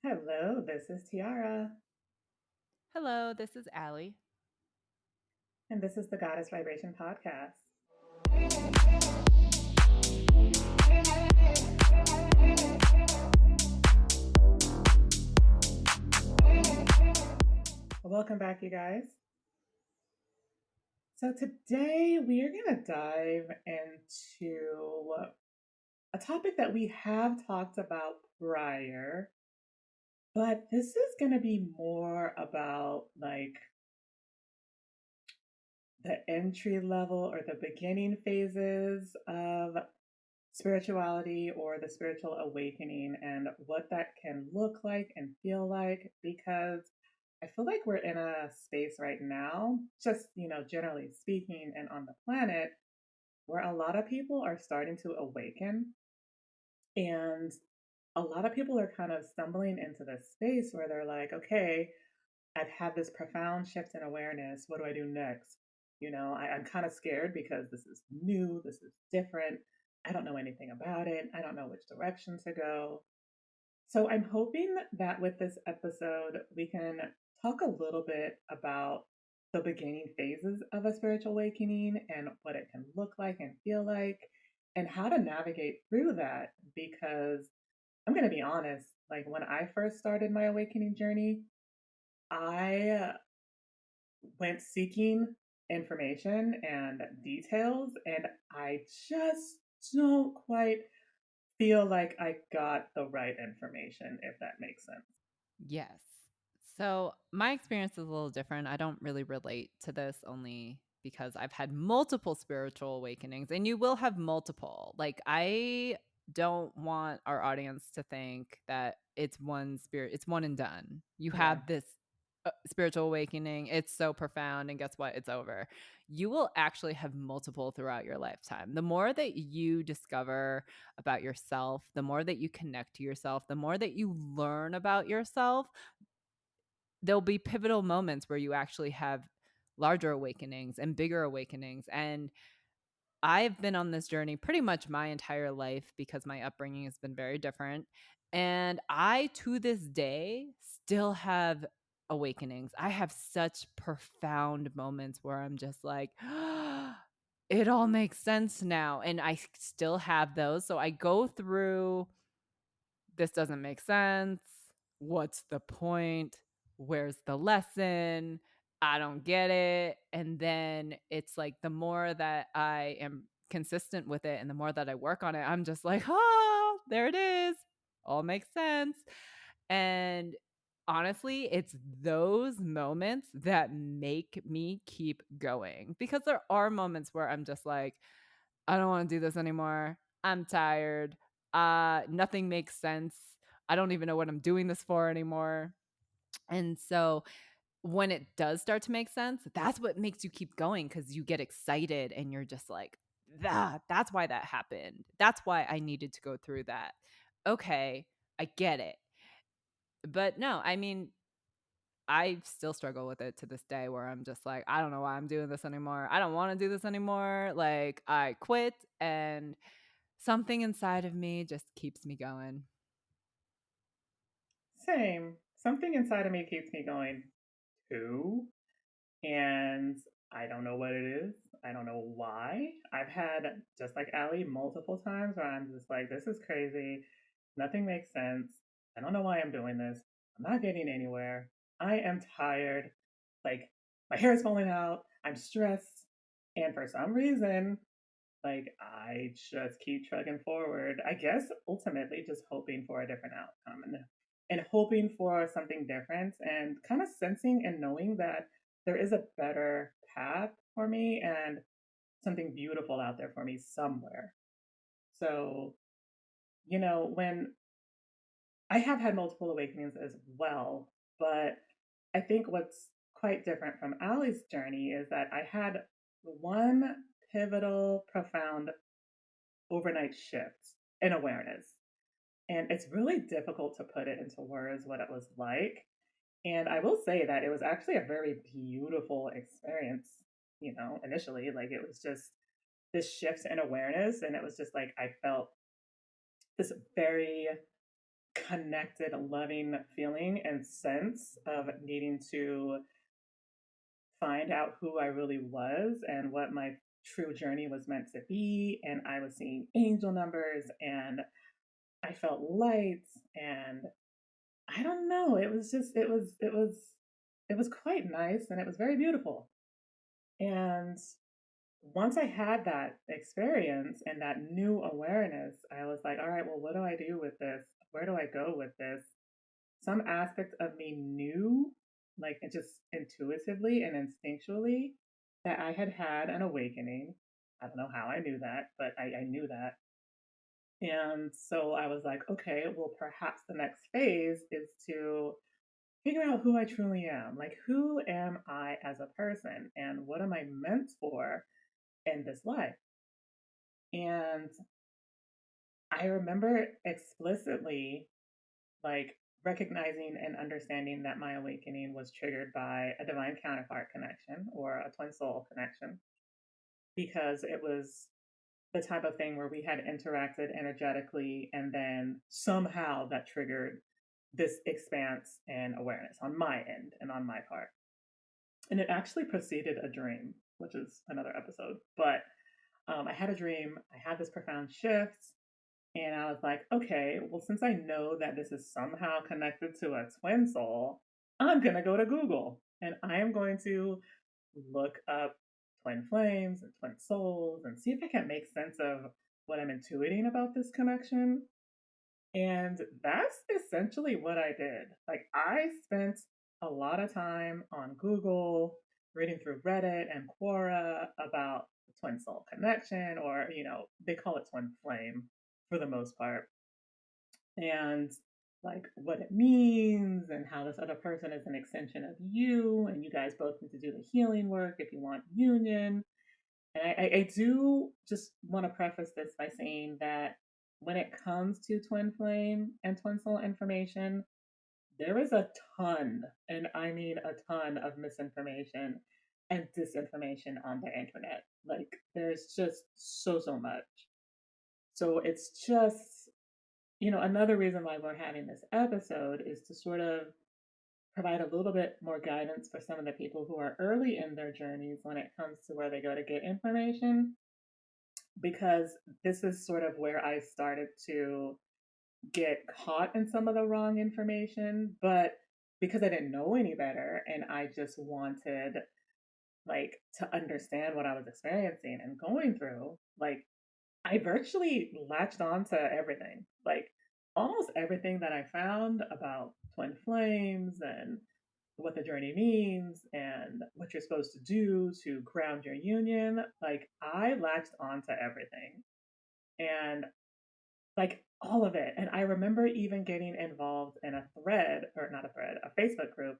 Hello, this is Tiara, Hello, this is Ali. and this is the Goddess Vibration Podcast. Welcome back, you guys. So, today we are going to dive into a topic that we have talked about prior, but this is going to be more about like the entry level or the beginning phases of spirituality or the spiritual awakening and what that can look like and feel like because I feel like we're in a space right now, just, generally speaking, and on the planet, where a lot of people are starting to awaken. And a lot of people are kind of stumbling into this space where they're like, okay, I've had this profound shift in awareness. What do I do next? I'm kind of scared because this is new, this is different. I don't know anything about it. I don't know which direction to go. So I'm hoping that with this episode, we can talk a little bit about the beginning phases of a spiritual awakening and what it can look like and feel like, and how to navigate through that. Because I'm going to be honest, like when I first started my awakening journey, I went seeking information and details, and I just don't quite feel like I got the right information, if that makes sense. Yes. So, my experience is a little different. I don't really relate to this only because I've had multiple spiritual awakenings, and you will have multiple. Like, I don't want our audience to think that it's one spirit, it's one and done. You Yeah. have this spiritual awakening, it's so profound, and guess what? It's over. You will actually have multiple throughout your lifetime. The more that you discover about yourself, the more that you connect to yourself, the more that you learn about yourself, there'll be pivotal moments where you actually have larger awakenings and bigger awakenings. And I've been on this journey pretty much my entire life because my upbringing has been very different. And I, to this day, still have awakenings. I have such profound moments where I'm just like, it all makes sense now. And I still have those. So I go through, this doesn't make sense. What's the point? Where's the lesson? I don't get it. And then it's like the more that I am consistent with it and the more that I work on it, I'm just like, oh, there it is. All makes sense. And honestly, it's those moments that make me keep going because there are moments where I'm just like, I don't want to do this anymore. I'm tired. Nothing makes sense. I don't even know what I'm doing this for anymore. And so when it does start to make sense, that's what makes you keep going because you get excited and you're just like, that's why that happened. That's why I needed to go through that. Okay, I get it. But no, I mean, I still struggle with it to this day where I'm just like, I don't know why I'm doing this anymore. I don't want to do this anymore. Like, I quit and something inside of me just keeps me going. Same. Something inside of me keeps me going too. And I don't know what it is. I don't know why. I've had, just like Ali, multiple times where I'm just like, this is crazy. Nothing makes sense. I don't know why I'm doing this. I'm not getting anywhere. I am tired. Like, my hair is falling out. I'm stressed. And for some reason, like, I just keep trucking forward. I guess ultimately just hoping for a different outcome and hoping for something different and kind of sensing and knowing that there is a better path for me and something beautiful out there for me somewhere. So, when I have had multiple awakenings as well, but I think what's quite different from Ali's journey is that I had one pivotal, profound overnight shift in awareness. And it's really difficult to put it into words what it was like. And I will say that it was actually a very beautiful experience, initially. Like it was just this shift in awareness. And it was just like I felt this very connected, loving feeling and sense of needing to find out who I really was and what my true journey was meant to be. And I was seeing angel numbers and I felt lights and I don't know. It was just, it was quite nice and it was very beautiful. And once I had that experience and that new awareness, I was like, all right, well, what do I do with this? Where do I go with this? Some aspects of me knew, like just intuitively and instinctually, that I had had an awakening. I don't know how I knew that, but I knew that. And so I was like, okay, well, perhaps the next phase is to figure out who I truly am. Like, who am I as a person? And what am I meant for in this life? And I remember explicitly like recognizing and understanding that my awakening was triggered by a divine counterpart connection or a twin soul connection because it was the type of thing where we had interacted energetically and then somehow that triggered this expanse and awareness on my end and on my part. And it actually preceded a dream, which is another episode. But I had a dream, I had this profound shift. And I was like, okay, well, since I know that this is somehow connected to a twin soul, I'm going to go to Google and I am going to look up twin flames and twin souls and see if I can make sense of what I'm intuiting about this connection. And that's essentially what I did. Like, I spent a lot of time on Google reading through Reddit and Quora about the twin soul connection, or, they call it twin flame for the most part, and like what it means and how this other person is an extension of you, and you guys both need to do the healing work if you want union. And I do just want to preface this by saying that when it comes to twin flame and twin soul information, there is a ton, and I mean a ton of misinformation and disinformation on the internet. Like, there's just so much. So it's just, another reason why we're having this episode is to sort of provide a little bit more guidance for some of the people who are early in their journeys when it comes to where they go to get information, because this is sort of where I started to get caught in some of the wrong information, but because I didn't know any better and I just wanted like to understand what I was experiencing and going through, like I virtually latched on to everything. Like almost everything that I found about twin flames and what the journey means and what you're supposed to do to ground your union. Like I latched onto everything. And like all of it. And I remember even getting involved in a thread, or not a thread, a Facebook group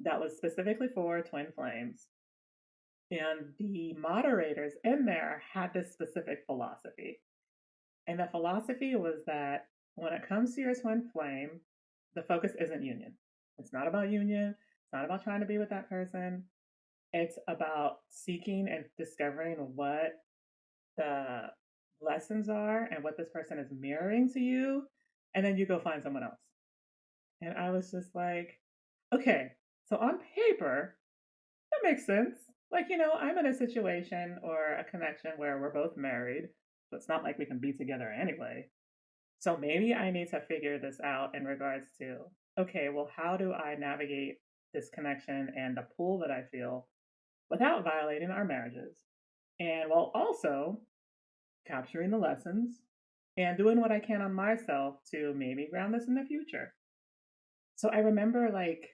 that was specifically for twin flames. And the moderators in there had this specific philosophy. And the philosophy was that when it comes to your twin flame, the focus isn't union. It's not about union. It's not about trying to be with that person. It's about seeking and discovering what the lessons are and what this person is mirroring to you, and then you go find someone else. And I was just like, okay, so on paper, that makes sense. Like, I'm in a situation or a connection where we're both married, so it's not like we can be together anyway. So maybe I need to figure this out in regards to, okay, well, how do I navigate this connection and the pull that I feel without violating our marriages? And while also capturing the lessons and doing what I can on myself to maybe ground this in the future. So I remember like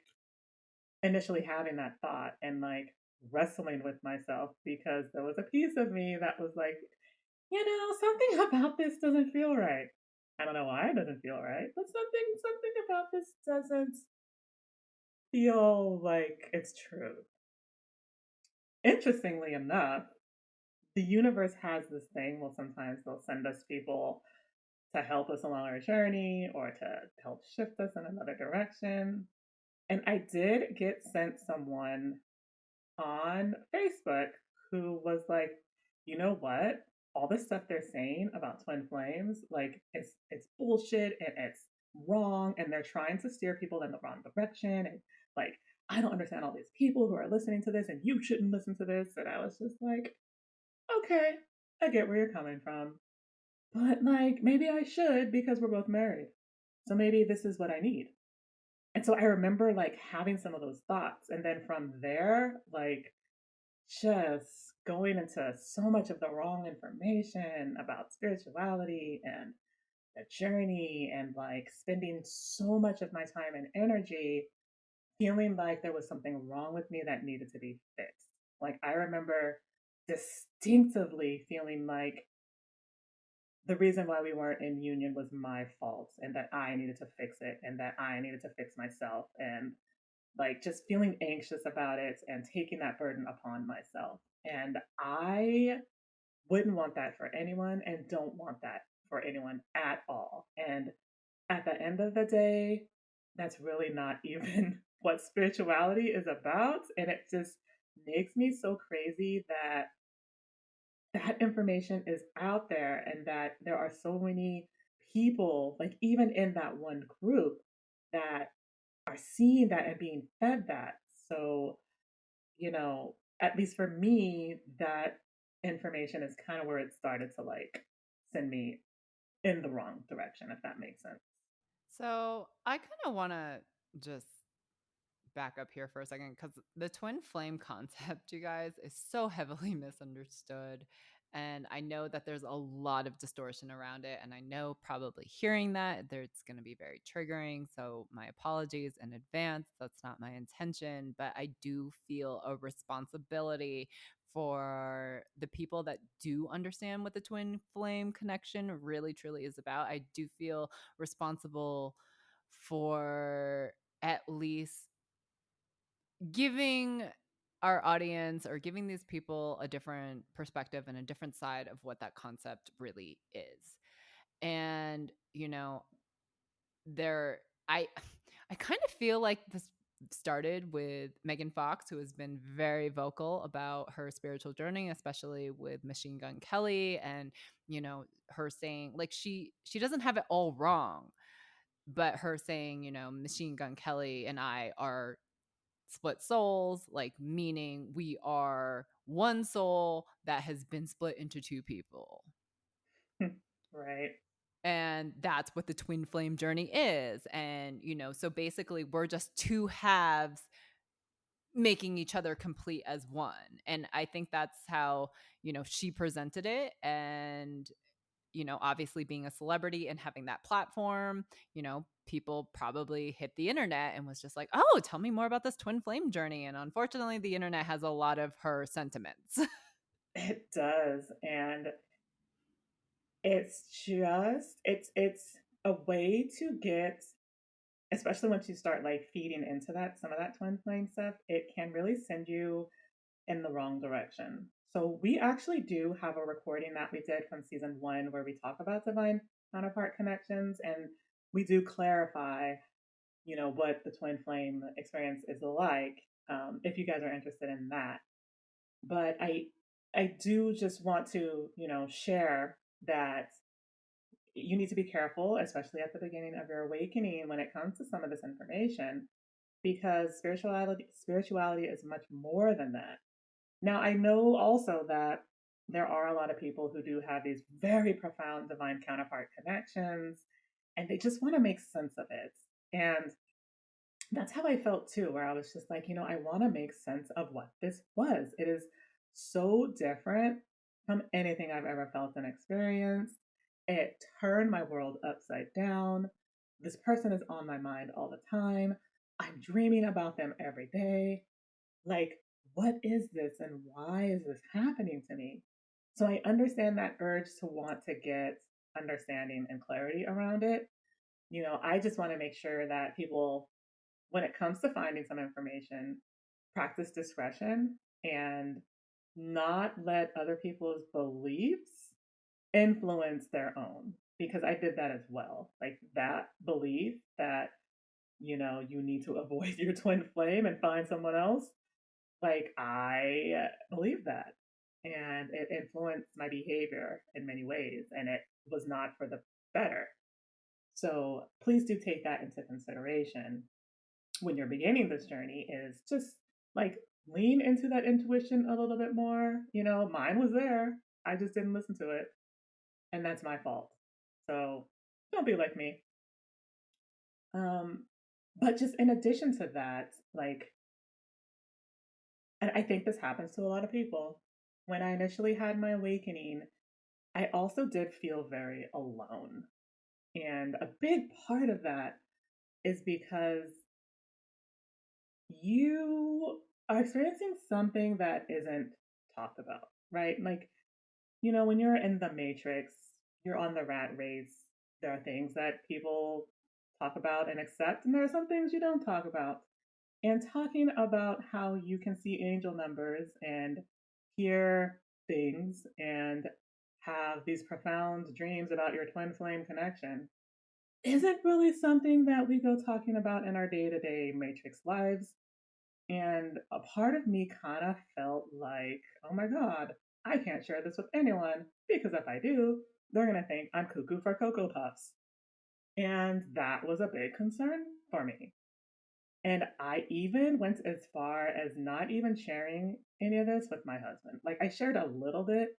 initially having that thought and like wrestling with myself because there was a piece of me that was like, something about this doesn't feel right. I don't know why it doesn't feel right, but something about this doesn't feel like it's true. Interestingly enough, the universe has this thing. Well, sometimes they'll send us people to help us along our journey or to help shift us in another direction. And I did get sent someone on Facebook who was like, you know what? All this stuff they're saying about twin flames, like it's bullshit and it's wrong and they're trying to steer people in the wrong direction. And like, I don't understand all these people who are listening to this and you shouldn't listen to this. And I was just like, okay, I get where you're coming from. But like, maybe I should because we're both married. So maybe this is what I need. And so I remember like having some of those thoughts. And then from there, like just going into so much of the wrong information about spirituality and the journey and like spending so much of my time and energy feeling like there was something wrong with me that needed to be fixed. Like I remember distinctively feeling like the reason why we weren't in union was my fault and that I needed to fix it and that I needed to fix myself and like just feeling anxious about it and taking that burden upon myself. And I wouldn't want that for anyone and don't want that for anyone at all. And at the end of the day, that's really not even what spirituality is about. And it just makes me so crazy that that information is out there and that there are so many people, like even in that one group, that are seeing that and being fed that. So, at least for me, that information is kind of where it started to like send me in the wrong direction, if that makes sense. So I kind of want to just back up here for a second because the twin flame concept, you guys, is so heavily misunderstood. And I know that there's a lot of distortion around it. And I know probably hearing that there's going to be very triggering. So my apologies in advance. That's not my intention. But I do feel a responsibility for the people that do understand what the twin flame connection really truly is about. I do feel responsible for at least giving our audience or giving these people a different perspective and a different side of what that concept really is. And, there I I kind of feel like this started with Megan Fox, who has been very vocal about her spiritual journey, especially with Machine Gun Kelly, and her saying like she doesn't have it all wrong, but her saying, Machine Gun Kelly and I are split souls, like meaning we are one soul that has been split into two people. Right. And that's what the twin flame journey is. And, so basically we're just two halves making each other complete as one. And I think that's how, she presented it. And, obviously being a celebrity and having that platform, people probably hit the internet and was just like, oh, tell me more about this twin flame journey. And unfortunately, the internet has a lot of her sentiments. It does. And it's a way to get, especially once you start like feeding into that some of that twin flame stuff, it can really send you in the wrong direction. So we actually do have a recording that we did from season 1 where we talk about divine counterpart connections, and we do clarify, what the twin flame experience is like. If you guys are interested in that, but I do just want to share that you need to be careful, especially at the beginning of your awakening when it comes to some of this information, because spirituality is much more than that. Now, I know also that there are a lot of people who do have these very profound divine counterpart connections and they just want to make sense of it. And that's how I felt too, where I was just like, I want to make sense of what this was. It is so different from anything I've ever felt and experienced. It turned my world upside down. This person is on my mind all the time. I'm dreaming about them every day. Like, what is this and why is this happening to me? So I understand that urge to want to get understanding and clarity around it. I just want to make sure that people, when it comes to finding some information, practice discretion and not let other people's beliefs influence their own. Because I did that as well. Like that belief that, you need to avoid your twin flame and find someone else. Like I believe that. And it influenced my behavior in many ways. And it was not for the better. So please do take that into consideration when you're beginning this journey, is just like lean into that intuition a little bit more. You know, mine was there. I just didn't listen to it. And that's my fault. So don't be like me. Um, but just in addition to that, like, and I think this happens to a lot of people. When I initially had my awakening, I also did feel very alone. And a big part of that is because you are experiencing something that isn't talked about, right? Like, you know, when you're in the matrix, you're on the rat race. There are things that people talk about and accept, and there are some things you don't talk about. And talking about how you can see angel numbers and hear things and have these profound dreams about your twin flame connection isn't really something that we go talking about in our day to day matrix lives. And a part of me kind of felt like, oh my God, I can't share this with anyone because if I do, they're going to think I'm cuckoo for Cocoa Puffs. And that was a big concern for me. And I even went as far as not even sharing any of this with my husband. Like I shared a little bit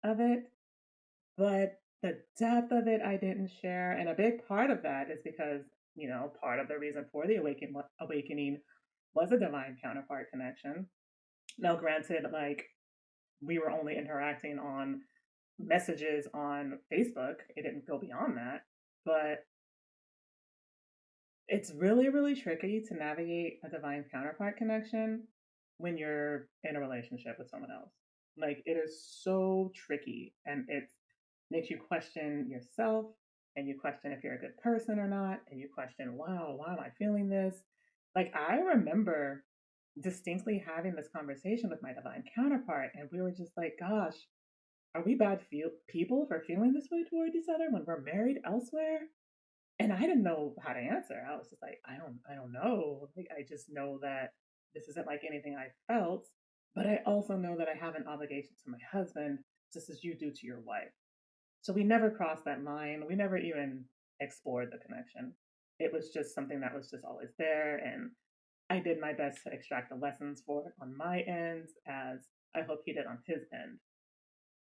of it, but the depth of it I didn't share. And a big part of that is because, you know, part of the reason for the awakening was a divine counterpart connection. Now, granted, like we were only interacting on messages on Facebook, it didn't go beyond that. But it's really, really tricky to navigate a divine counterpart connection when you're in a relationship with someone else. Like it is so tricky and it makes you question yourself and you question if you're a good person or not. And you question, wow, why am I feeling this? Like I remember distinctly having this conversation with my divine counterpart and we were just like, gosh, are we bad people for feeling this way toward each other when we're married elsewhere? And I didn't know how to answer. I was just like, I don't know. Like, I just know that this isn't like anything I felt, but I also know that I have an obligation to my husband, just as you do to your wife. So we never crossed that line. We never even explored the connection. It was just something that was just always there, and I did my best to extract the lessons for it on my end, as I hope he did on his end.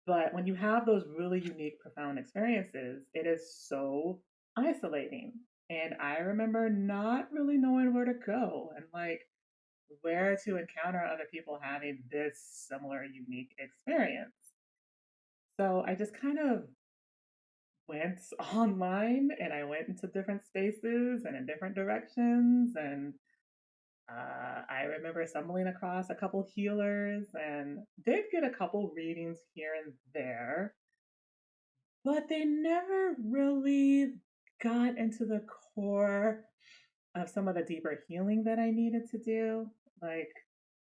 But when you have those really unique, profound experiences, it is so isolating. And I remember not really knowing where to go and like where to encounter other people having this similar, unique experience. So I just kind of went online and I went into different spaces and in different directions. And I remember stumbling across a couple healers and did get a couple readings here and there, but they never really got into the core of some of the deeper healing that I needed to do. Like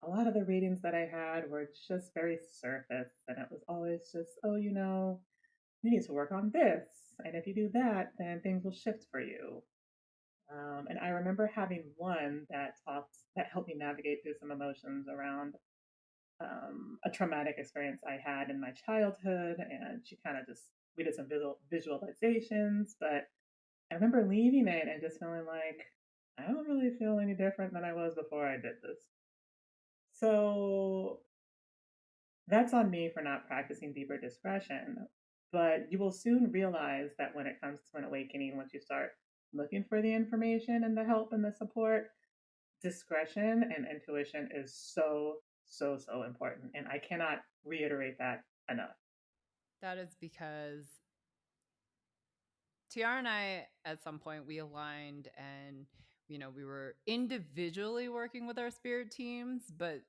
a lot of the readings that I had were just very surface, and it was always just, oh, you know, you need to work on this. And if you do that, then things will shift for you. And I remember having one that helped me navigate through some emotions around a traumatic experience I had in my childhood, and she kind of just we did some visualizations. But I remember leaving it and just feeling like I don't really feel any different than I was before I did this. So that's on me for not practicing deeper discretion. But you will soon realize that when it comes to an awakening, once you start looking for the information and the help and the support, discretion and intuition is so, so, so important. And I cannot reiterate that enough. That is because Tiara and I, at some point, we aligned and, we were individually working with our spirit teams, but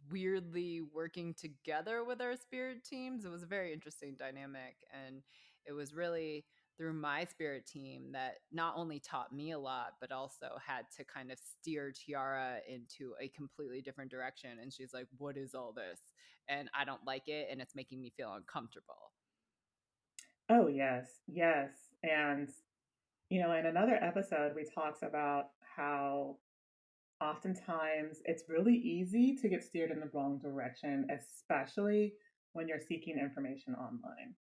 weirdly working together with our spirit teams. It was a very interesting dynamic. And it was really through my spirit team that not only taught me a lot, but also had to kind of steer Tiara into a completely different direction. And she's like, what is all this? And I don't like it. And it's making me feel uncomfortable. Oh, yes, yes. And, you know, in another episode, we talked about how oftentimes it's really easy to get steered in the wrong direction, especially when you're seeking information online.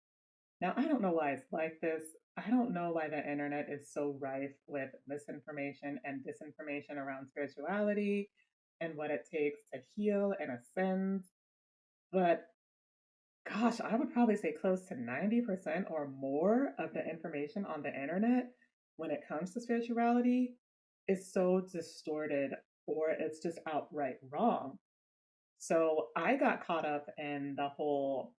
Now, I don't know why it's like this. I don't know why the internet is so rife with misinformation and disinformation around spirituality and what it takes to heal and ascend. But gosh, I would probably say close to 90% or more of the information on the internet when it comes to spirituality is so distorted or it's just outright wrong. So I got caught up in the whole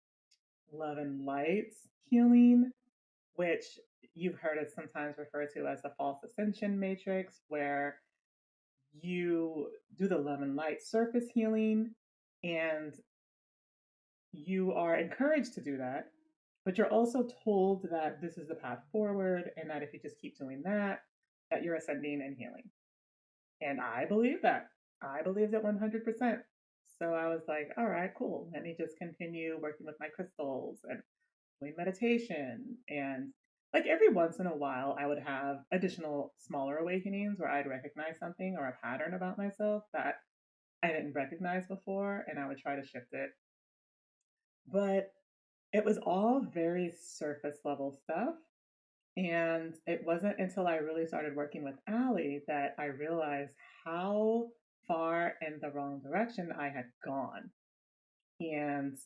love and lights healing, which you've heard it sometimes referred to as the false ascension matrix, where you do the love and light surface healing and you are encouraged to do that, but you're also told that this is the path forward and that if you just keep doing that, that you're ascending and healing. And I believe that. I believed it 100%. So I was like, all right, cool. Let me just continue working with my crystals and doing meditation. And like every once in a while, I would have additional smaller awakenings where I'd recognize something or a pattern about myself that I didn't recognize before, and I would try to shift it. But it was all very surface level stuff. And it wasn't until I really started working with Ali that I realized how far in the wrong direction I had gone. And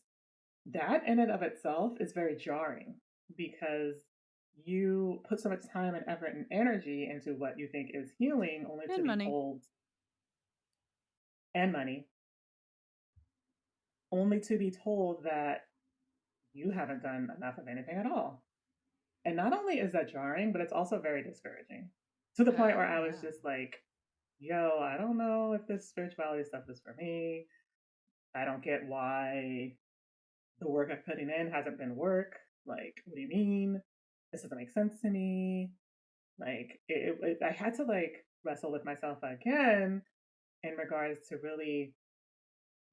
that in and of itself is very jarring because you put so much time and effort and energy into what you think is healing only to And be money. told, and money, only to be told that you haven't done enough of anything at all. And not only is that jarring, but it's also very discouraging to the point where Oh, I was yeah. just like, yo, I don't know if this spirituality stuff is for me. I don't get why the work I'm putting in hasn't been work. Like, what do you mean? This doesn't make sense to me. Like, I had to like wrestle with myself again in regards to really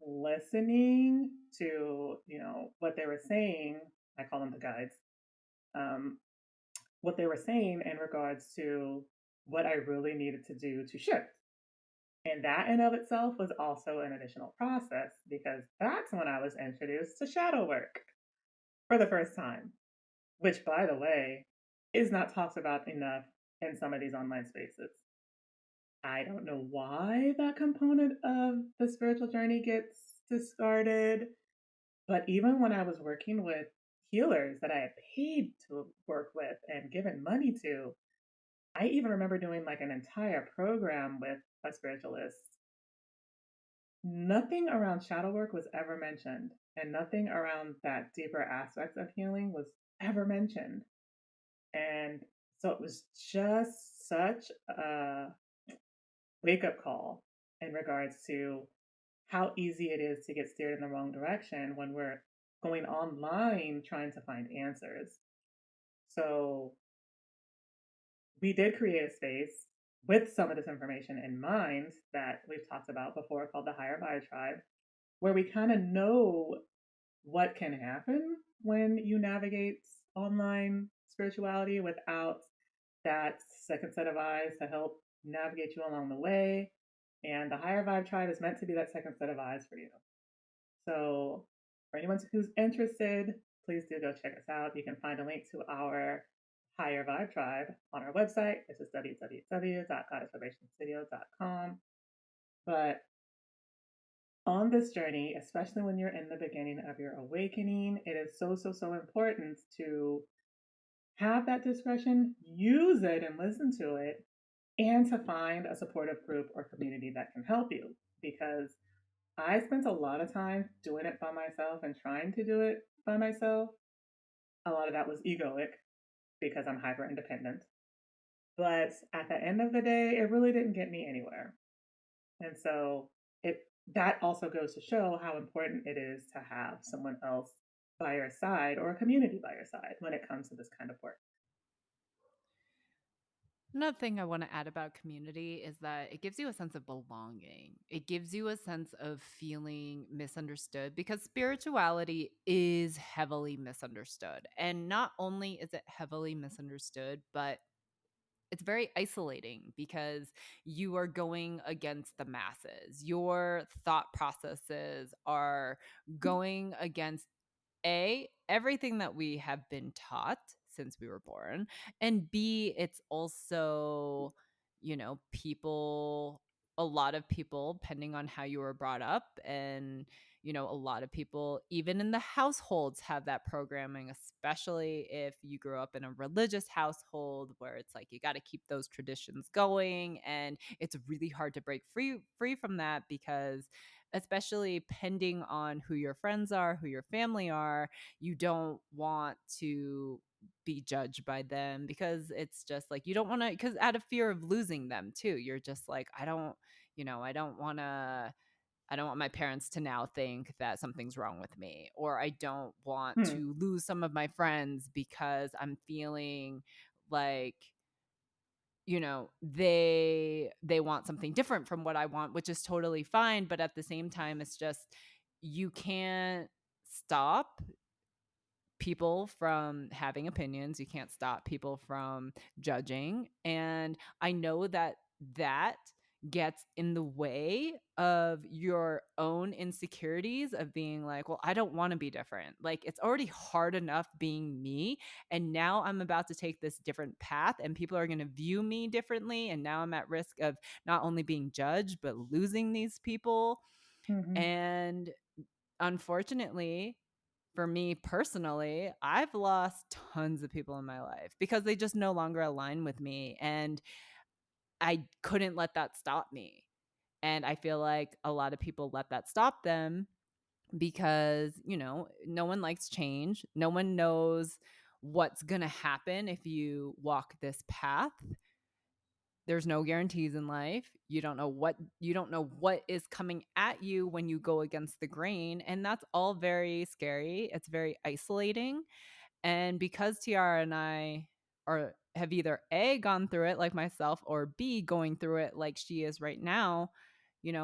listening to, what they were saying. I call them the guides. Um, what they were saying in regards to what I really needed to do to shift. And that in of itself was also an additional process because that's when I was introduced to shadow work for the first time, which, by the way, is not talked about enough in some of these online spaces. I don't know why that component of the spiritual journey gets discarded, but even when I was working with healers that I had paid to work with and given money to, I even remember doing like an entire program with a spiritualist. Nothing around shadow work was ever mentioned, and nothing around that deeper aspects of healing was ever mentioned. And so it was just such a wake up call in regards to how easy it is to get steered in the wrong direction when we're going online trying to find answers. So we did create a space with some of this information in mind that we've talked about before called the Higher Vibe Tribe, where we kind of know what can happen when you navigate online spirituality without that second set of eyes to help navigate you along the way. And the Higher Vibe Tribe is meant to be that second set of eyes for you. So, for anyone who's interested, please do go check us out. You can find a link to our Higher Vibe Tribe on our website, which is www.goddessvibrationstudio.com. But on this journey, especially when you're in the beginning of your awakening, it is so, so, so important to have that discretion, use it and listen to it, and to find a supportive group or community that can help you. Because I spent a lot of time doing it by myself and trying to do it by myself. A lot of that was egoic because I'm hyper independent. But at the end of the day, it really didn't get me anywhere. And so it that also goes to show how important it is to have someone else by your side or a community by your side when it comes to this kind of work. Another thing I want to add about community is that it gives you a sense of belonging. It gives you a sense of feeling misunderstood because spirituality is heavily misunderstood. And not only is it heavily misunderstood, but it's very isolating because you are going against the masses. Your thought processes are going against everything that we have been taught. since we were born. And B, it's also, people, a lot of people, depending on how you were brought up, and a lot of people, even in the households, have that programming, especially if you grew up in a religious household where it's like you got to keep those traditions going. And it's really hard to break free from that because, especially depending on who your friends are, who your family are, you don't want to be judged by them because it's just like you don't want to, because out of fear of losing them too, you're just like, I don't want to, I don't want my parents to now think that something's wrong with me, or I don't want Hmm. to lose some of my friends because I'm feeling like, they want something different from what I want, which is totally fine. But at the same time, it's just, you can't stop people from having opinions. You can't stop people from judging. And I know that that gets in the way of your own insecurities of being like, well, I don't want to be different. Like, it's already hard enough being me. And now I'm about to take this different path, and people are going to view me differently. And now I'm at risk of not only being judged, but losing these people. Hmm. And unfortunately, for me personally, I've lost tons of people in my life because they just no longer align with me. And I couldn't let that stop me. And I feel like a lot of people let that stop them because, no one likes change. No one knows what's going to happen if you walk this path. There's no guarantees in life. You don't know what is coming at you when you go against the grain, and that's all very scary. It's very isolating. And because Tiara and I have either A, gone through it like myself, or B, going through it like she is right now,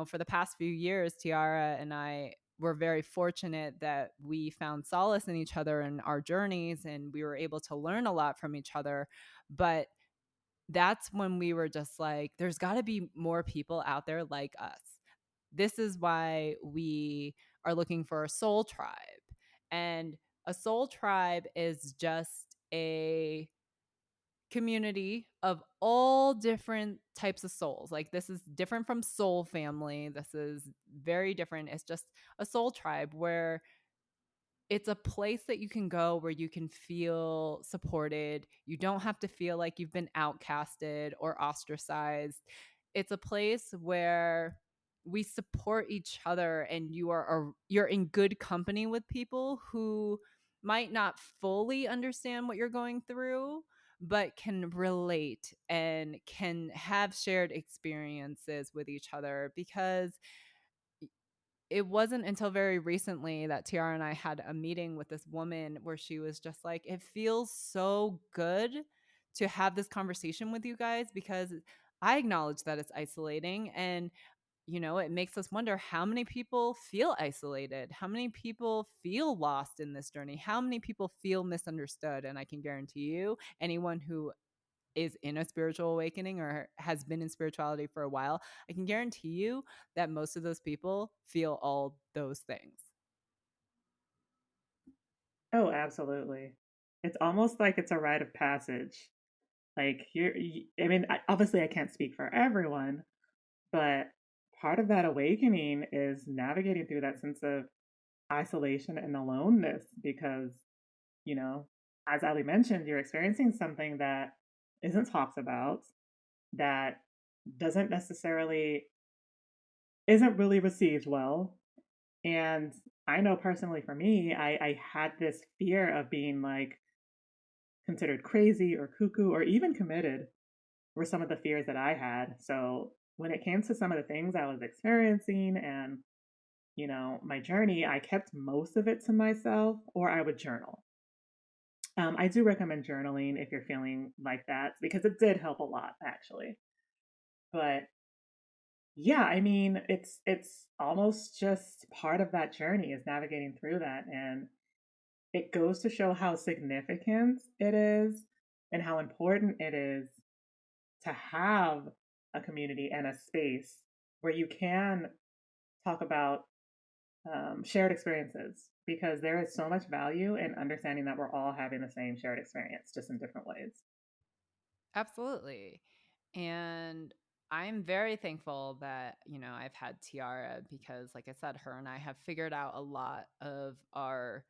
for the past few years, Tiara and I were very fortunate that we found solace in each other in our journeys, and we were able to learn a lot from each other. But that's when we were just like, there's got to be more people out there like us. This is why we are looking for a soul tribe. And a soul tribe is just a community of all different types of souls. Like, this is different from soul family. This is very different. It's just a soul tribe where it's a place that you can go where you can feel supported. You don't have to feel like you've been outcasted or ostracized. It's a place where we support each other, and you're in good company with people who might not fully understand what you're going through, but can relate and can have shared experiences with each other. Because it wasn't until very recently that Tiara and I had a meeting with this woman where she was just like, it feels so good to have this conversation with you guys, because I acknowledge that it's isolating. And, it makes us wonder how many people feel isolated, how many people feel lost in this journey, how many people feel misunderstood. And I can guarantee you, anyone who is in a spiritual awakening or has been in spirituality for a while, I can guarantee you that most of those people feel all those things. Oh, absolutely. It's almost like it's a rite of passage. Like I mean, obviously, I can't speak for everyone, but part of that awakening is navigating through that sense of isolation and aloneness because, you know, as Ali mentioned, you're experiencing something that isn't talked about, that doesn't necessarily, isn't really received well. And I know personally for me, I had this fear of being like considered crazy or cuckoo or even committed were some of the fears that I had. So when it came to some of the things I was experiencing and, my journey, I kept most of it to myself or I would journal. I do recommend journaling if you're feeling like that because it did help a lot actually. But yeah, I mean, it's almost just part of that journey is navigating through that, and it goes to show how significant it is and how important it is to have a community and a space where you can talk about shared experiences, because there is so much value in understanding that we're all having the same shared experience, just in different ways. Absolutely. And I'm very thankful that, I've had Tiara because, like I said, her and I have figured out a lot of our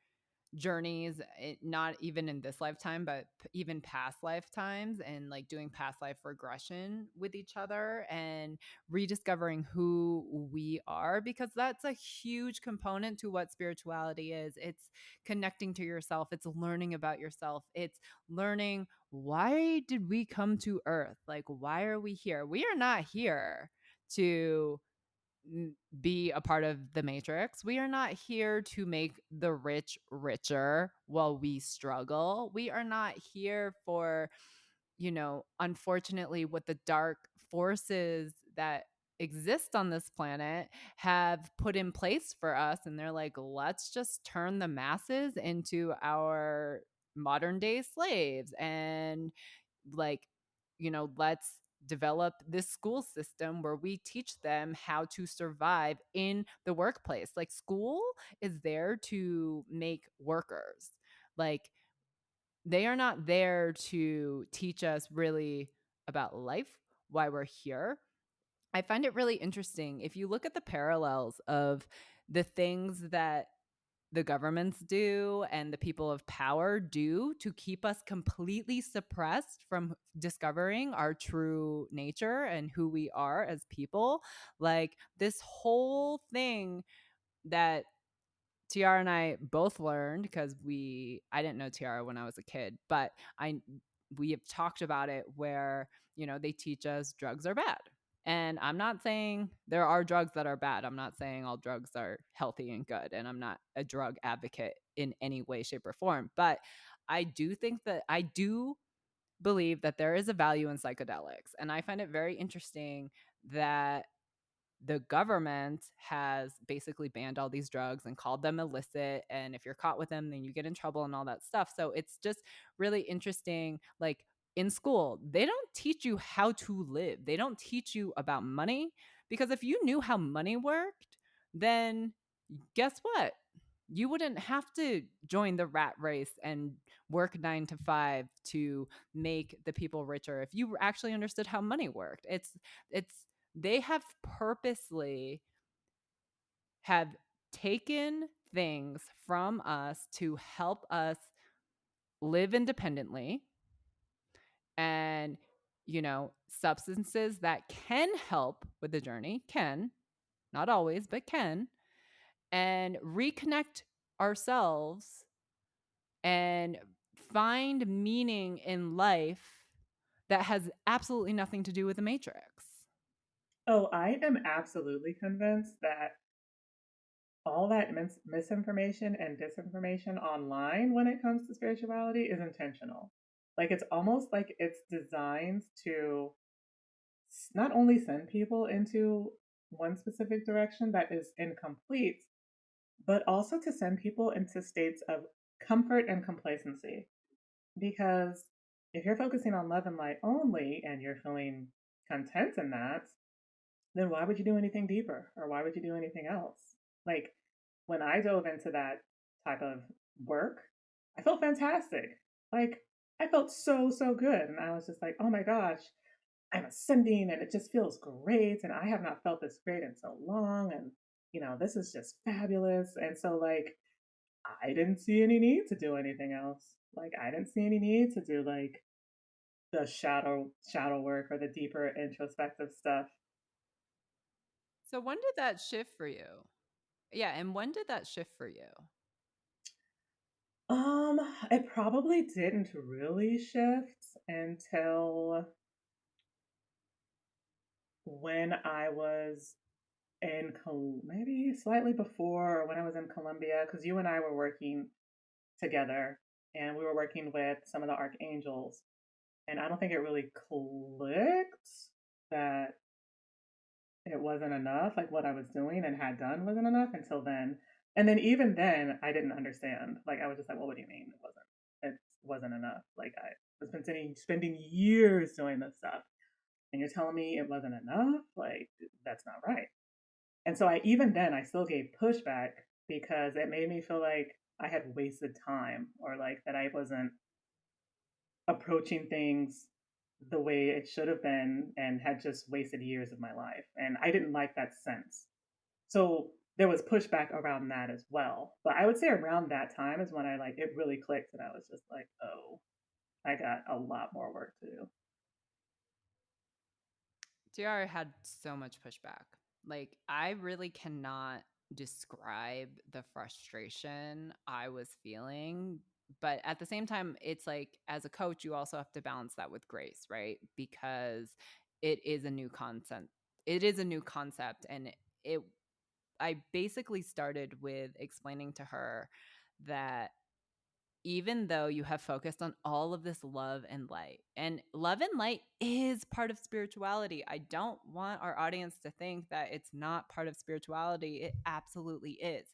journeys, not even in this lifetime, but even past lifetimes, and like doing past life regression with each other and rediscovering who we are, because that's a huge component to what spirituality is. It's connecting to yourself, it's learning about yourself, it's learning, why did we come to earth? Like, why are we here? We are not here to be a part of the matrix. We are not here to make the rich richer while we struggle. We are not here for, unfortunately, what the dark forces that exist on this planet have put in place for us. And they're like, let's just turn the masses into our modern day slaves, and like, let's develop this school system where we teach them how to survive in the workplace. Like, school is there to make workers. Like, they are not there to teach us really about life, why we're here. I find it really interesting if you look at the parallels of the things that the governments do and the people of power do to keep us completely suppressed from discovering our true nature and who we are as people. Like, this whole thing that Tiara and I both learned, because I didn't know Tiara when I was a kid, but I we have talked about it where, they teach us drugs are bad. And I'm not saying there are drugs that are bad. I'm not saying all drugs are healthy and good. And I'm not a drug advocate in any way, shape, or form. But I do believe that there is a value in psychedelics. And I find it very interesting that the government has basically banned all these drugs and called them illicit. And if you're caught with them, then you get in trouble and all that stuff. So it's just really interesting. Like, in school, they don't teach you how to live, they don't teach you about money. Because if you knew how money worked, then guess what? You wouldn't have to join the rat race and work 9 to 5 to make the people richer. If you actually understood how money worked, it's they have purposely have taken things from us to help us live independently, and substances that can help with the journey, can, not always, but can, and reconnect ourselves and find meaning in life that has absolutely nothing to do with the matrix. Oh, I am absolutely convinced that all that misinformation and disinformation online when it comes to spirituality is intentional. Like, it's almost like it's designed to not only send people into one specific direction that is incomplete, but also to send people into states of comfort and complacency. Because if you're focusing on love and light only and you're feeling content in that, then why would you do anything deeper, or why would you do anything else? Like, when I dove into that type of work, I felt fantastic. Like, I felt so, so good. And I was just like, oh my gosh, I'm ascending and it just feels great. And I have not felt this great in so long. And, this is just fabulous. And so, like, I didn't see any need to do anything else. Like, I didn't see any need to do like the shadow work or the deeper introspective stuff. So when did that shift for you? Yeah, and when did that shift for you? Um, it probably didn't really shift until when I was in maybe slightly before, when I was in Colombia, because you and I were working together and we were working with some of the archangels. And I don't think it really clicked that it wasn't enough. Like, what I was doing and had done wasn't enough until then. And then even then, I didn't understand. Like, I was just like, well, what do you mean it wasn't? It wasn't enough. Like, I was spending years doing this stuff, and you're telling me it wasn't enough? Like, that's not right. And so even then, I still gave pushback because it made me feel like I had wasted time, or like that I wasn't approaching things the way it should have been and had just wasted years of my life. And I didn't like that sense. So there was pushback around that as well. But I would say around that time is when I like it really clicked and I was just like, oh, I got a lot more work to do. Tiara had so much pushback. Like, I really cannot describe the frustration I was feeling. But at the same time, it's like, as a coach, you also have to balance that with grace, right? Because it is a new concept. It is a new concept. And it, I basically started with explaining to her that even though you have focused on all of this love and light, and love and light is part of spirituality. I don't want our audience to think that it's not part of spirituality. It absolutely is.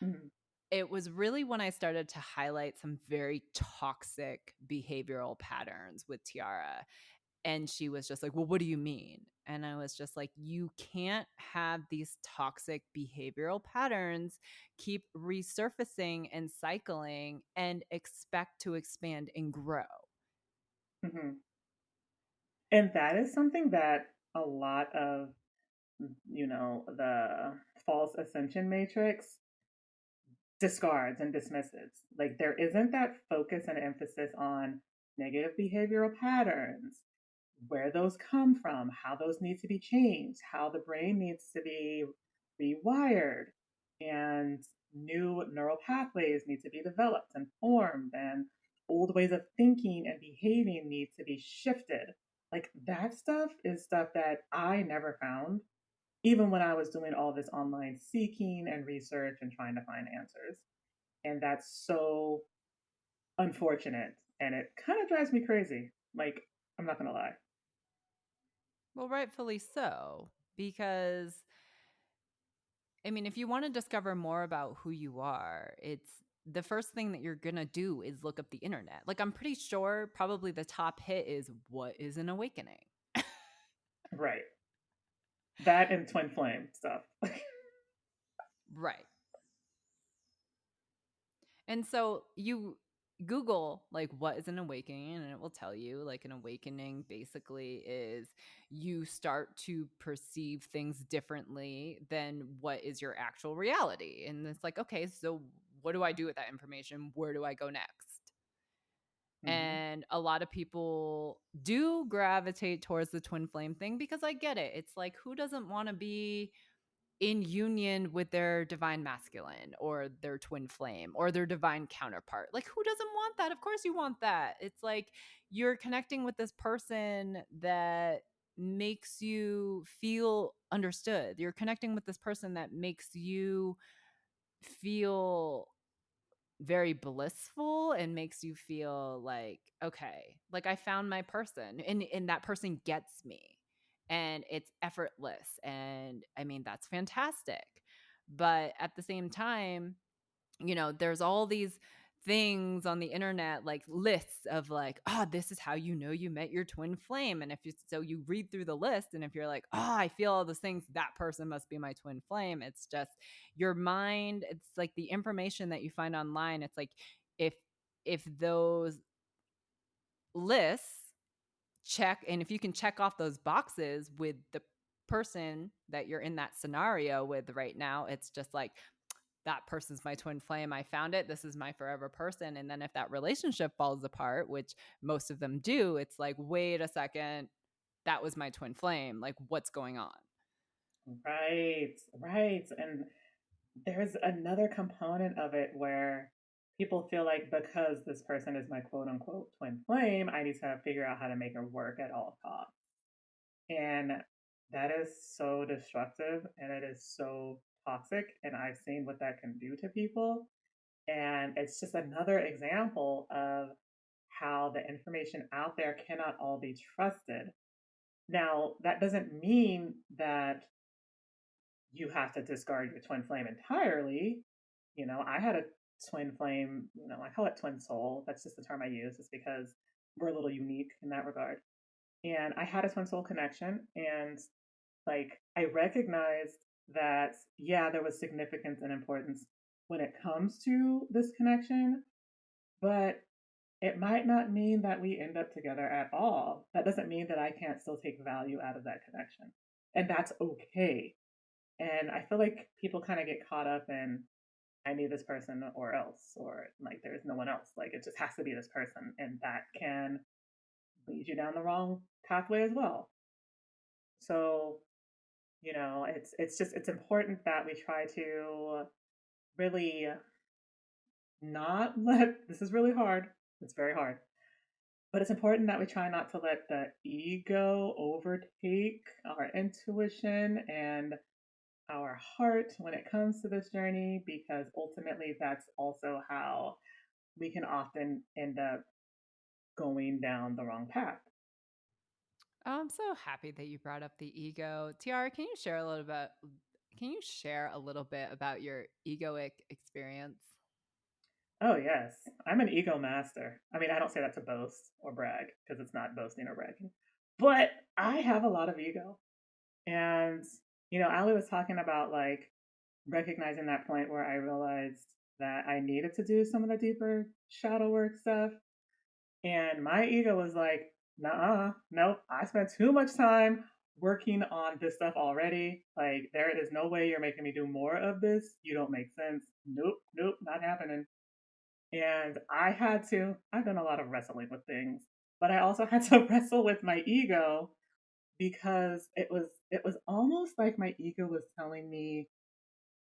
Mhm. It was really when I started to highlight some very toxic behavioral patterns with Tiara. And she was just like, well, what do you mean? And I was just like, you can't have these toxic behavioral patterns keep resurfacing and cycling and expect to expand and grow. Mhm. And that is something that a lot of, the false ascension matrix discards and dismisses. Like there isn't that focus and emphasis on negative behavioral patterns, where those come from, how those need to be changed, how the brain needs to be rewired, and new neural pathways need to be developed and formed, and old ways of thinking and behaving need to be shifted. Like that stuff is stuff that I never found, even when I was doing all this online seeking and research and trying to find answers. And that's so unfortunate. And it kind of drives me crazy. Like, I'm not going to lie. Well, rightfully so, because I mean, if you want to discover more about who you are, it's the first thing that you're going to do is look up the internet. Like, I'm pretty sure probably the top hit is what is an awakening? Right. That and twin flame stuff. Right. And so you Google like what is an awakening, and it will tell you like an awakening basically is you start to perceive things differently than what is your actual reality. And it's like, okay, so what do I do with that information? Where do I go next? Hmm. And a lot of people do gravitate towards the twin flame thing because I get it. It's like, who doesn't want to be in union with their divine masculine or their twin flame or their divine counterpart? Like, who doesn't want that? Of course, you want that. It's like you're connecting with this person that makes you feel understood. You're connecting with this person that makes you feel very blissful and makes you feel like, okay, like I found my person, and that person gets me, and it's effortless, and I mean that's fantastic. But at the same time, there's all these things on the internet, like lists of like, oh, this is how you know you met your twin flame. And if you so you read through the list, and if you're like, oh, I feel all those things, that person must be my twin flame. It's just your mind. It's like the information that you find online. It's like if those lists check, and if you can check off those boxes with the person that you're in that scenario with right now, it's just like, that person's my twin flame. I found it. This is my forever person. And then if that relationship falls apart, which most of them do, it's like, wait a second, that was my twin flame. Like, what's going on? Right. Right. And there's another component of it where people feel like because this person is my quote unquote twin flame, I need to figure out how to make her work at all costs. And that is so destructive and it is so toxic. And I've seen what that can do to people. And it's just another example of how the information out there cannot all be trusted. Now, that doesn't mean that you have to discard your twin flame entirely. I had a twin flame, I call it twin soul. That's just the term I use, is because we're a little unique in that regard. And I had a twin soul connection, and like I recognized that, yeah, there was significance and importance when it comes to this connection, but it might not mean that we end up together at all. That doesn't mean that I can't still take value out of that connection. And that's okay. And I feel like people kind of get caught up in, I need this person or else, or like there's no one else. Like it just has to be this person. And that can lead you down the wrong pathway as well. So, it's important that we try to really not let, this is really hard. It's very hard. But it's important that we try not to let the ego overtake our intuition and our heart when it comes to this journey, because ultimately that's also how we can often end up going down the wrong path. Oh, I'm so happy that you brought up the ego. Tiara, can you share a little bit about your egoic experience? Oh, yes. I'm an ego master. I mean, I don't say that to boast or brag because it's not boasting or bragging, but I have a lot of ego. And, Ali was talking about like recognizing that point where I realized that I needed to do some of the deeper shadow work stuff. And my ego was like, nah, nope, I spent too much time working on this stuff already. Like, there is no way you're making me do more of this. You don't make sense. Nope, nope, not happening. And I've done a lot of wrestling with things, but I also had to wrestle with my ego because it was almost like my ego was telling me,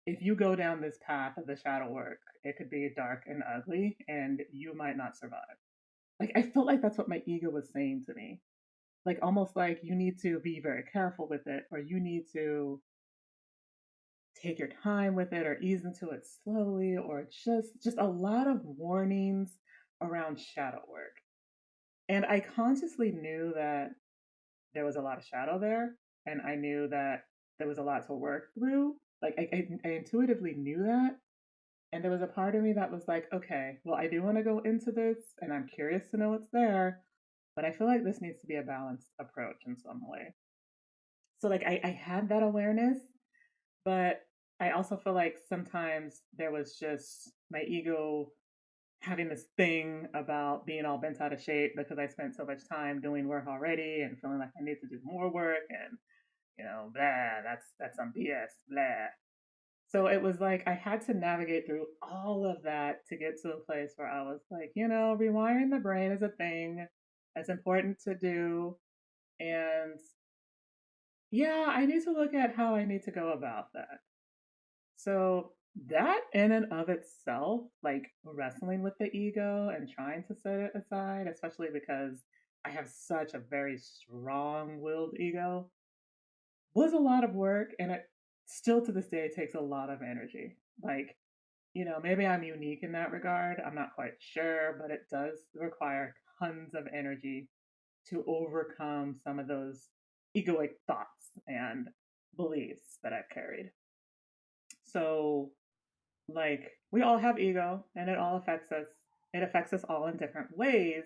if you go down this path of the shadow work, it could be dark and ugly and you might not survive. Like I felt like that's what my ego was saying to me. Like almost like you need to be very careful with it, or you need to take your time with it or ease into it slowly, or just a lot of warnings around shadow work. And I consciously knew that there was a lot of shadow there, and I knew that there was a lot to work through. Like I intuitively knew that. And there was a part of me that was like, okay, well, I do want to go into this and I'm curious to know what's there, but I feel like this needs to be a balanced approach in some way. So, like, I had that awareness, but I also feel like sometimes there was just my ego having this thing about being all bent out of shape because I spent so much time doing work already and feeling like I need to do more work and, blah, that's some BS, blah. So it was like I had to navigate through all of that to get to a place where I was like, rewiring the brain is a thing. It's important to do. And yeah, I need to look at how I need to go about that. So that in and of itself, like wrestling with the ego and trying to set it aside, especially because I have such a very strong willed ego, was a lot of work. And it still to this day takes a lot of energy. Like, maybe I'm unique in that regard. I'm not quite sure, but it does require tons of energy to overcome some of those egoic thoughts and beliefs that I've carried. So, like, we all have ego and it all affects us. It affects us all in different ways.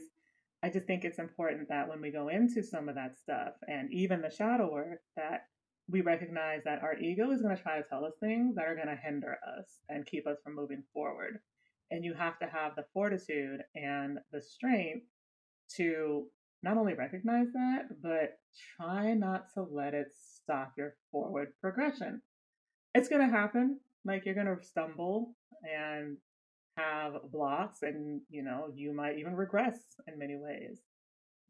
I just think it's important that when we go into some of that stuff and even the shadow work, that we recognize that our ego is going to try to tell us things that are going to hinder us and keep us from moving forward. And you have to have the fortitude and the strength to not only recognize that, but try not to let it stop your forward progression. It's going to happen. Like you're going to stumble and have blocks, and you might even regress in many ways.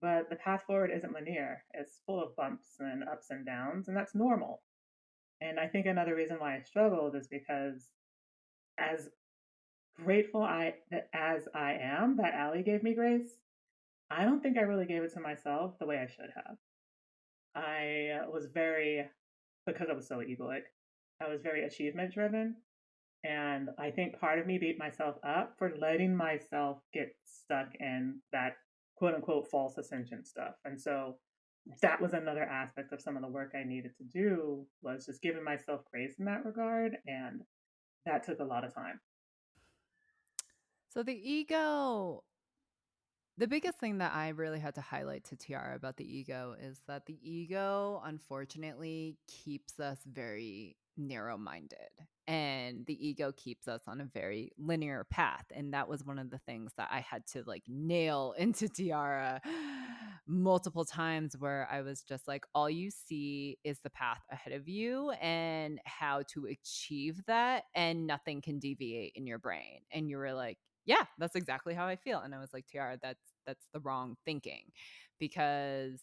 But the path forward isn't linear. It's full of bumps and ups and downs, and that's normal. And I think another reason why I struggled is because as grateful as I am that Ali gave me grace, I don't think I really gave it to myself the way I should have. I was very, because I was so egoic, I was very achievement driven. And I think part of me beat myself up for letting myself get stuck in that quote unquote false ascension stuff. And so that was another aspect of some of the work I needed to do, was just giving myself grace in that regard. And that took a lot of time. So the ego The biggest thing that I really had to highlight to Tiara about the ego is that the ego, unfortunately, keeps us very narrow minded. And the ego keeps us on a very linear path. And that was one of the things that I had to like nail into Tiara multiple times, where I was just like, all you see is the path ahead of you and how to achieve that. And nothing can deviate in your brain. And you were like, yeah, that's exactly how I feel. And I was like, Tiara, that's the wrong thinking, because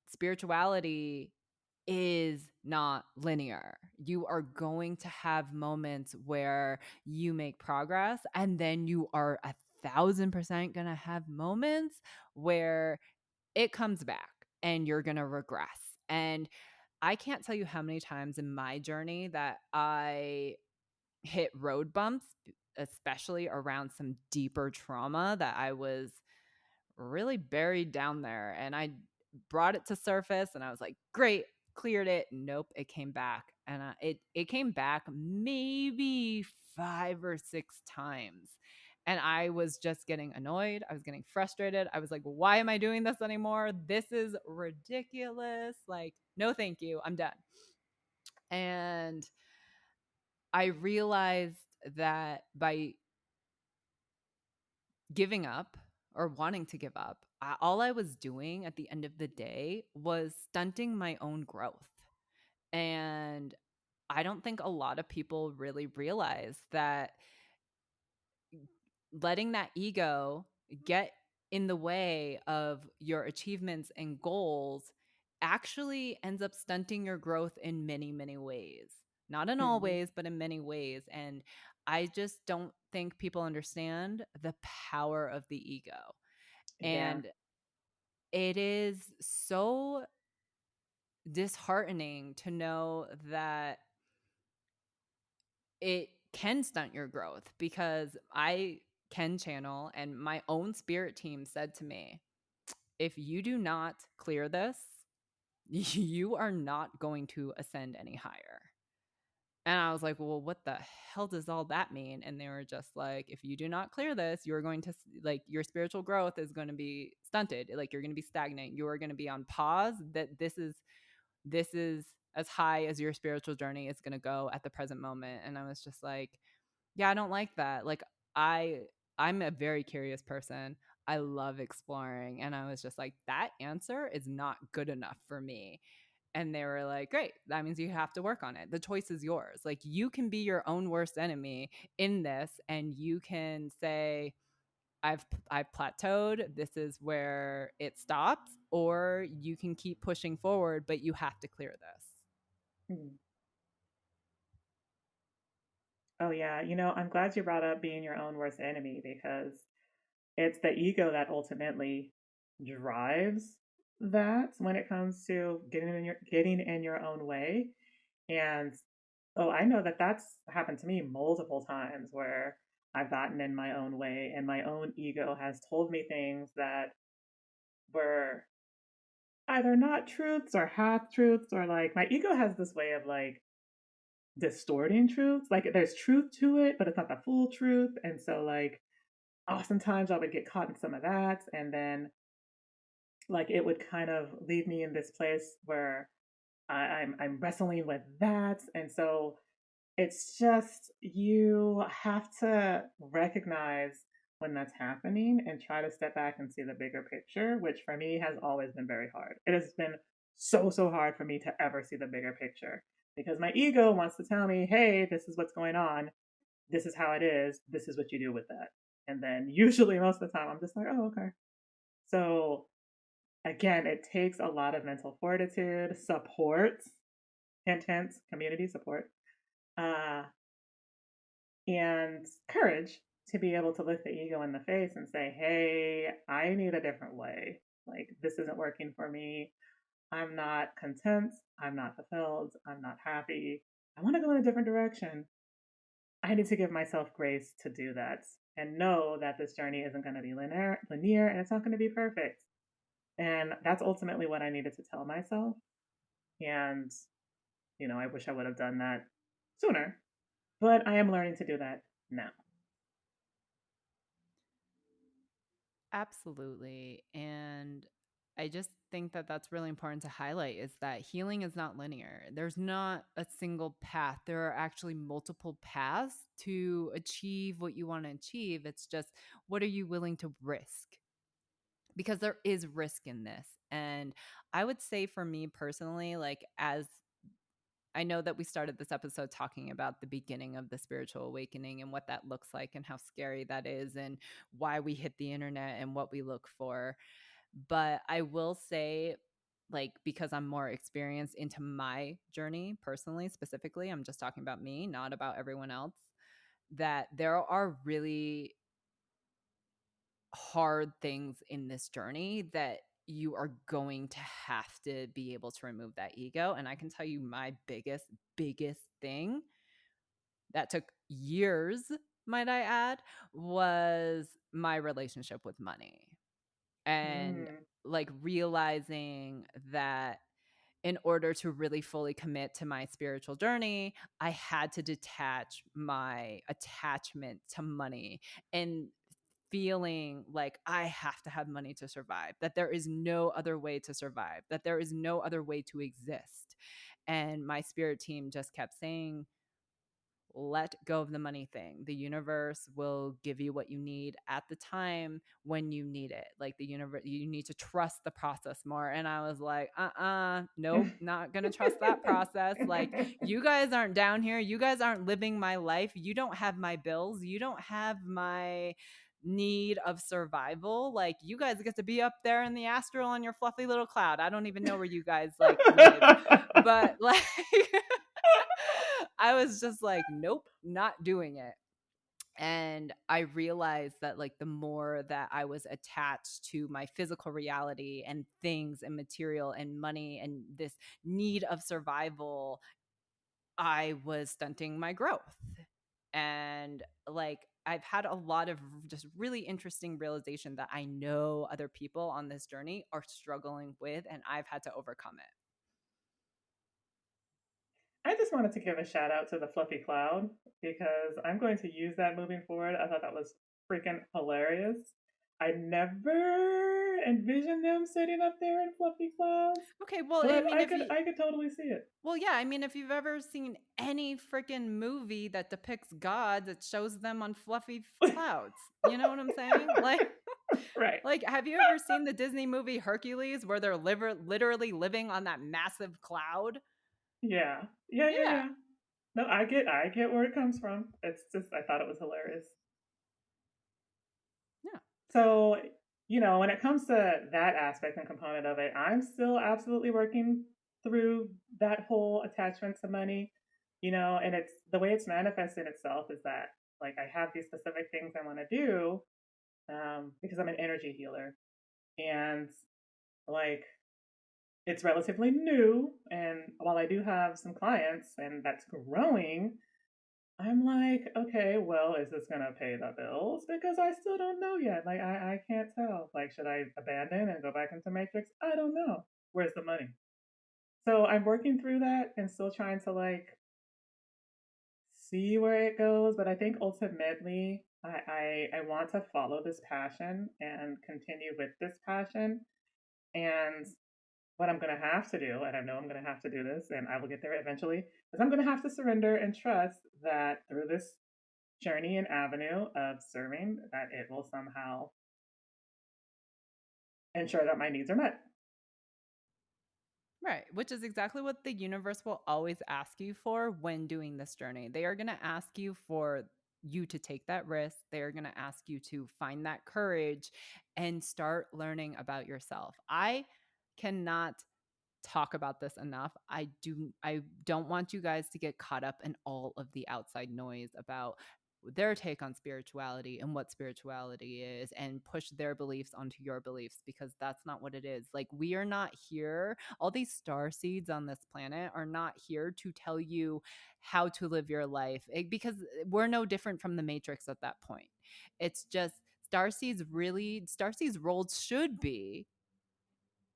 spirituality is not linear. You are going to have moments where you make progress, and then you are 1,000% going to have moments where it comes back and you're going to regress. And I can't tell you how many times in my journey that I hit road bumps, especially around some deeper trauma that I was really buried down there. And I brought it to surface and I was like, great, cleared it. Nope, it came back. And it came back maybe 5 or 6 times. And I was just getting annoyed. I was getting frustrated. I was like, why am I doing this anymore? This is ridiculous. Like, no, thank you. I'm done. And I realized that by giving up or wanting to give up, all I was doing at the end of the day was stunting my own growth. And I don't think a lot of people really realize that letting that ego get in the way of your achievements and goals actually ends up stunting your growth in many, many ways. Not in all Hmm. ways, but in many ways. And I just don't think people understand the power of the ego. Yeah. And it is so disheartening to know that it can stunt your growth, because I can channel, and my own spirit team said to me, if you do not clear this, you are not going to ascend any higher. And I was like, well, what the hell does all that mean? And they were just like, if you do not clear this, you're going to, like, your spiritual growth is going to be stunted. Like, you're going to be stagnant. You are going to be on pause. That this is as high as your spiritual journey is going to go at the present moment. And I was just like, yeah, I don't like that. Like, I I'm a very curious person. I love exploring, and I was just like, that answer is not good enough for me. And they were like, great, that means you have to work on it. The choice is yours. Like, you can be your own worst enemy in this, and you can say, I've plateaued. This is where it stops, or you can keep pushing forward, but you have to clear this. Hmm. Oh, yeah. I'm glad you brought up being your own worst enemy because it's the ego that ultimately drives that when it comes to getting in your own way. And oh, I know that that's happened to me multiple times where I've gotten in my own way and my own ego has told me things that were either not truths or half truths, or like my ego has this way of like distorting truths. Like there's truth to it, but it's not the full truth. And so like oftentimes I would get caught in some of that, and then like it would kind of leave me in this place where I'm wrestling with that. And so it's just you have to recognize when that's happening and try to step back and see the bigger picture, which for me has always been very hard. It has been so hard for me to ever see the bigger picture because my ego wants to tell me, hey, this is what's going on. This is how it is. This is what you do with that. And then usually most of the time I'm just like, oh, okay. So again, it takes a lot of mental fortitude, support, hint, hint, community support, uh, and courage to be able to look the ego in the face and say, hey, I need a different way. Like, this isn't working for me. I'm not content. I'm not fulfilled. I'm not happy. I want to go in a different direction. I need to give myself grace to do that and know that this journey isn't going to be linear, and it's not going to be perfect. And that's ultimately what I needed to tell myself. And, I wish I would have done that sooner, but I am learning to do that now. Absolutely. And I just think that that's really important to highlight is that healing is not linear. There's not a single path. There are actually multiple paths to achieve what you want to achieve. It's just what are you willing to risk? Because there is risk in this. And I would say for me personally, like as I know that we started this episode talking about the beginning of the spiritual awakening and what that looks like and how scary that is and why we hit the internet and what we look for. But I will say, like, because I'm more experienced into my journey personally, specifically, I'm just talking about me, not about everyone else, that there are really hard things in this journey that you are going to have to be able to remove that ego. And I can tell you my biggest thing that took years, might I add, was my relationship with money. And Mm, like realizing that in order to really fully commit to my spiritual journey, I had to detach my attachment to money and feeling like I have to have money to survive, that there is no other way to survive, that there is no other way to exist. And my spirit team just kept saying, let go of the money thing. The universe will give you what you need at the time when you need it. Like the universe, you need to trust the process more. And I was like, nope, not gonna trust that process. Like, you guys aren't down here. You guys aren't living my life. You don't have my bills. You don't have my need of survival. Like, you guys get to be up there in the astral on your fluffy little cloud. I don't even know where you guys like live, but like I was just like, nope, not doing it. And I realized that, like, the more that I was attached to my physical reality and things and material and money and this need of survival, I was stunting my growth. And like, I've had a lot of just really interesting realization that I know other people on this journey are struggling with, and I've had to overcome it. I just wanted to give a shout out to the fluffy cloud because I'm going to use that moving forward. I thought that was freaking hilarious. I never envisioned them sitting up there in fluffy clouds, Okay, well, I but mean, I if could you I could totally see it. Well, yeah, I mean, if you've ever seen any freaking movie that depicts gods, it shows them on fluffy clouds. You know what I'm saying? Like, Right. like, have you ever seen the Disney movie Hercules, where they're literally living on that massive cloud? Yeah. Yeah, yeah, Yeah, yeah. No, I get where it comes from. It's just I thought it was hilarious. yeah, So, when it comes to that aspect and component of it, I'm still absolutely working through that whole attachment to money, and it's the way it's manifested itself is that like I have these specific things I want to do because I'm an energy healer and like it's relatively new. And while I do have some clients and that's growing, I'm like, okay, well, is this gonna pay the bills? Because I still don't know yet. Like, I can't tell. Like, should I abandon and go back into Matrix? I don't know. Where's the money? So I'm working through that and still trying to like see where it goes. But I think ultimately, I want to follow this passion and continue with this passion. And what I'm gonna have to do, and I know I'm gonna have to do this, and I will get there eventually, is I'm gonna have to surrender and trust that through this journey and avenue of serving that it will somehow ensure that my needs are met. right. Which is exactly what the universe will always ask you for when doing this journey. They are going to ask you for you to take that risk. They are going to ask you to find that courage and start learning about yourself. I cannot talk about this enough. I don't want you guys to get caught up in all of the outside noise about their take on spirituality and what spirituality is and push their beliefs onto your beliefs, because that's not what it is. Like, we are not here, all these star seeds on this planet are not here to tell you how to live your life, because we're no different from the Matrix at that point. It's just Starseeds roles should be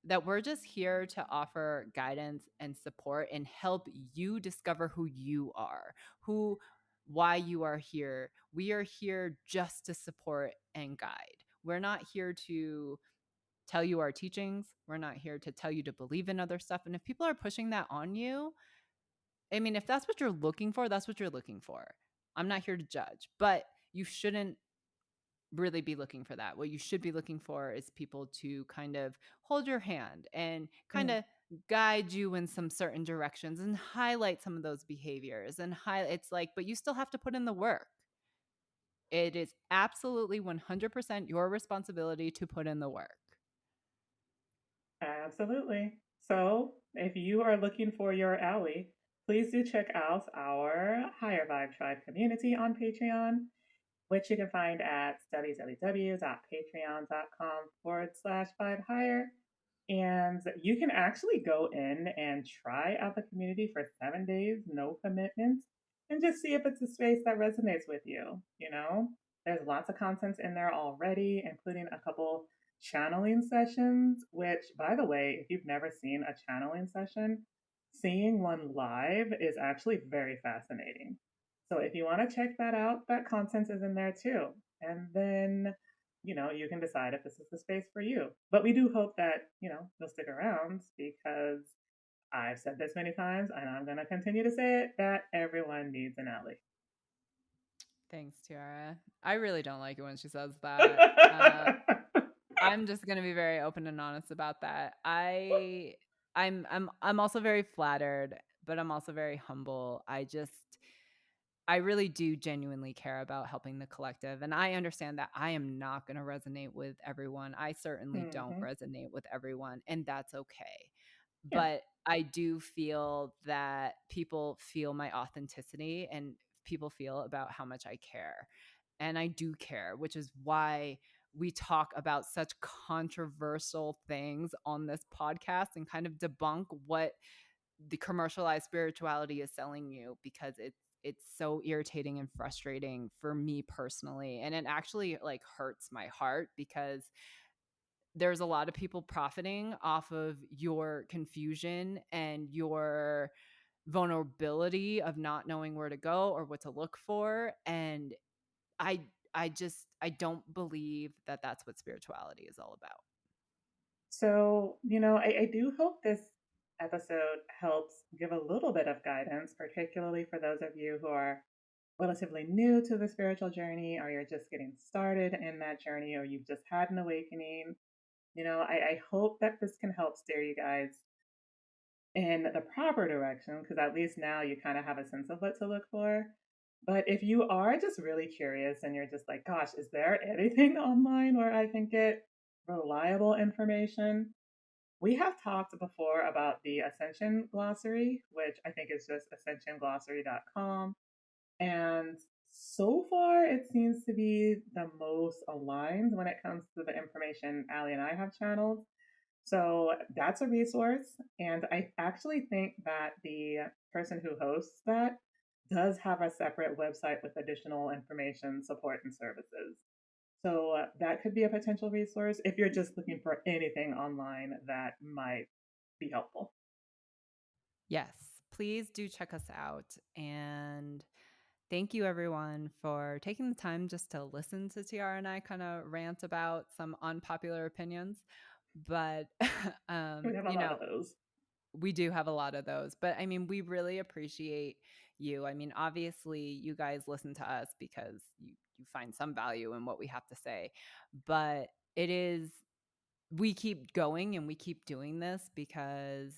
that we're just here to offer guidance and support and help you discover who you are, why you are here. We are here just to support and guide. We're not here to tell you our teachings. We're not here to tell you to believe in other stuff. And if people are pushing that on you, I mean, if that's what you're looking for, that's what you're looking for. I'm not here to judge, but you shouldn't really be looking for that. What you should be looking for is people to kind of hold your hand and kind Mm. of guide you in some certain directions and highlight some of those behaviors and it's like, but you still have to put in the work. It is absolutely 100% your responsibility to put in the work. Absolutely. So, if you are looking for your ally, please do check out our Higher Vibe Tribe community on Patreon, which you can find at www.patreon.com/vibe higher. And you can actually go in and try out the community for 7 days, no commitments, and just see if it's a space that resonates with you. There's lots of content in there already, including a couple channeling sessions, which, by the way, if you've never seen a channeling session, seeing one live is actually very fascinating. So if you want to check that out, that content is in there too. And then you can decide if this is the space for you. But we do hope that, you'll stick around because I've said this many times and I'm going to continue to say it that everyone needs an ally. Thanks, Tiara. I really don't like it when she says that. I'm just gonna be very open and honest about that. I'm also very flattered, but I'm also very humble. I really do genuinely care about helping the collective. And I understand that I am not going to resonate with everyone. I certainly don't Hmm. resonate with everyone, and that's okay. Yeah. But I do feel that people feel my authenticity and people feel about how much I care. And I do care, which is why we talk about such controversial things on this podcast and kind of debunk what the commercialized spirituality is selling you, because it's so irritating and frustrating for me personally, and it actually like hurts my heart because there's a lot of people profiting off of your confusion and your vulnerability of not knowing where to go or what to look for. And i I don't believe that that's what spirituality is all about. So, I do hope this episode helps give a little bit of guidance, particularly for those of you who are relatively new to the spiritual journey, or you're just getting started in that journey, or you've just had an awakening. I hope that this can help steer you guys in the proper direction, because at least now you kind of have a sense of what to look for. But if you are just really curious and you're just like, gosh, is there anything online where I can get reliable information? We have talked before about the Ascension Glossary, which I think is just ascensionglossary.com. And so far, it seems to be the most aligned when it comes to the information Ali and I have channeled. So that's a resource. And I actually think that the person who hosts that does have a separate website with additional information, support, and services. So that could be a potential resource if you're just looking for anything online that might be helpful. Yes, please do check us out. And thank you, everyone, for taking the time just to listen to Tiara and I kind of rant about some unpopular opinions. But, We have a lot of those. we do have a lot of those. But I mean, we really appreciate you. I mean, obviously, you guys listen to us because you find some value in what we have to say. But it is we keep going and we keep doing this because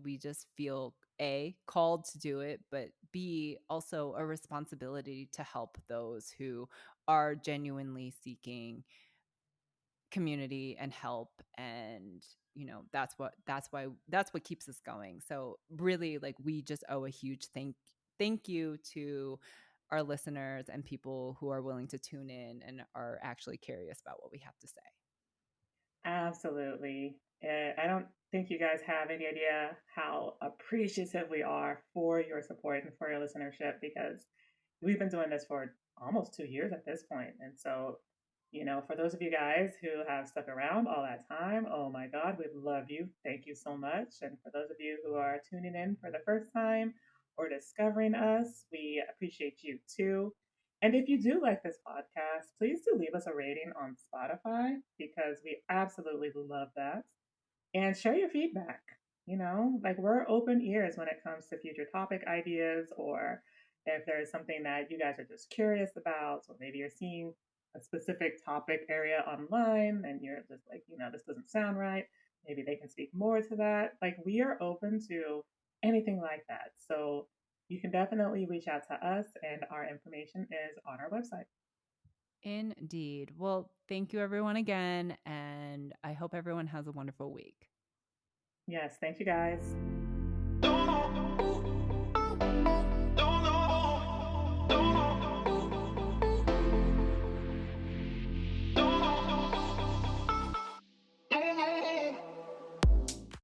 we just feel a called to do it, but b also a responsibility to help those who are genuinely seeking community and help. And that's what keeps us going. So really, like, we just owe a huge thank you to our listeners and people who are willing to tune in and are actually curious about what we have to say. Absolutely. I don't think you guys have any idea how appreciative we are for your support and for your listenership, because we've been doing this for almost 2 years at this point. And so, for those of you guys who have stuck around all that time, oh my God, we love you. Thank you so much. And for those of you who are tuning in for the first time or discovering us, we appreciate you too. And if you do like this podcast, please do leave us a rating on Spotify because we absolutely love that. And share your feedback. Like we're open ears when it comes to future topic ideas, or if there's something that you guys are just curious about, or maybe you're seeing a specific topic area online and you're just like, this doesn't sound right. Maybe they can speak more to that. Like we are open to anything like that. So you can definitely reach out to us, and our information is on our website. Indeed. Well, thank you everyone again, and I hope everyone has a wonderful week. Yes, thank you guys.